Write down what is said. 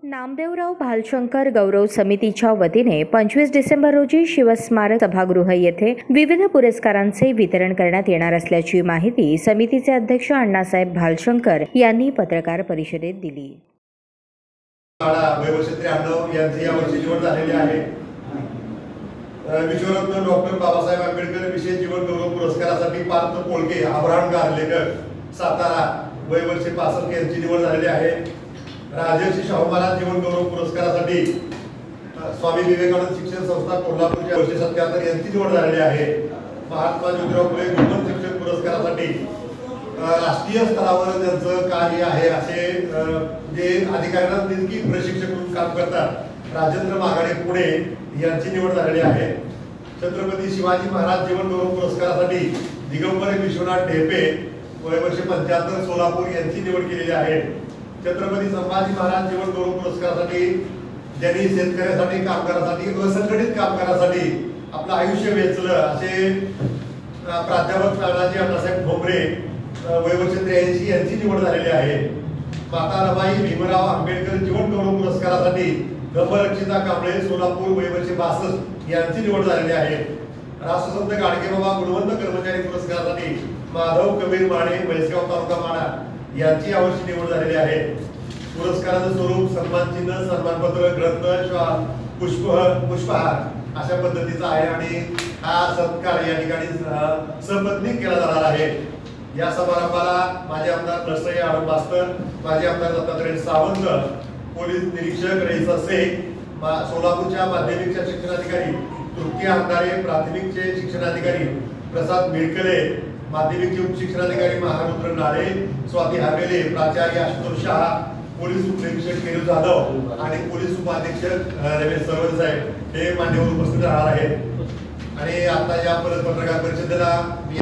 नामदेवराव भालशंकर गौरव समितीच्या वतीने 25 डिसेंबर रोजी शिवस्मारक सभागृह येथे विविध पुरस्कारांचे वितरण करण्यात येणार असल्याची माहिती समितीचे अध्यक्ष अण्णासाहेब भालशंकर यांनी पत्रकार परिषदेत दिली. यांची यावर्षी निवड झालेली आहे. विश्वरत्न डॉक्टर बाबासाहेब आंबेडकर विशेष जीवन गौरव पुरस्कारासाठी पार्थ पोळके, अब्राहम गार्लेकर, सातारा, वय वर्ष 65 यांची निवड झालेली आहे. राजर्षी शाहू महाराज जीवन गौरव पुरस्कारासाठी स्वामी विवेकानंद शिक्षण संस्था कोल्हापूरच्या वर्ष 77 यांची निवड झालेली आहे. महात्मा ज्योतिराव फुले गुणवंत शिक्षक पुरस्कारासाठी राष्ट्रीय स्तरावर ज्यांचं कार्य आहे असे जे अधिकाऱ्यांना नेमकी प्रशिक्षक म्हणून काम करतात राजेंद्र मागाडे पुणे यांची निवड झालेली आहे. छत्रपती शिवाजी महाराज जीवन गौरव पुरस्कारासाठी दिगंबर विश्वनाथ ढेपे, वय वर्ष 75, सोलापूर यांची निवड केलेली आहे. छत्रपती संभाजी महाराज जीवन गौरव पुरस्कारासाठी ज्यांनी शेतकऱ्यासाठी, कामगारांसाठी, असंघटित कामगारांसाठी आपलं आयुष्य वेचलं असे प्राध्यापक तानाजी अण्णासाहेब भोमरे, वय वर्ष 83 यांची निवड झालेली आहे. माता रमाई भीमराव आंबेडकर जीवन गौरव पुरस्कारासाठी गंभरक्षिता कांबळे, सोलापूर, वय वर्ष 62 यांची निवड झालेली आहे. राष्ट्रसंत गाडगेबाबा गुणवंत कर्मचारी पुरस्कारासाठी माधव कबीर माने, म्हैसगाव तालुका माडा यांची यावर्षी निवड झालेली आहे. पुरस्काराचं स्वरूप सन्मानचिन्ह, सन्मानपत्र, ग्रंथ, पुष्पहार अशा पद्धतीचा आहे आणि हा सत्कार या ठिकाणी सपत्नीक केला जाणार आहे. या समारंभाला माझे आमदार नरसई आडम मास्तर, माजी आमदार दत्तात्रय सावंत, पोलीस निरीक्षक रईसा शेख, सोलापूरच्या माध्यमिकच्या शिक्षणाधिकारी तृप्ती अंधारे, प्राथमिकचे शिक्षणाधिकारी प्रसाद मिळकले, माध्यमिकचे उपशिक्षणाधिकारी महारुद्र नाळे, स्वाती हावेले, प्राचार्य आशुतोष शहा, पोलीस उपनिरीक्षक केरू जाधव आणि पोलीस उपाधीक्षक रमेश सरवदे साहेब हे मान्यवर उपस्थित राहणार आहेत. आणि आता या पत्रकार परिषदेला मी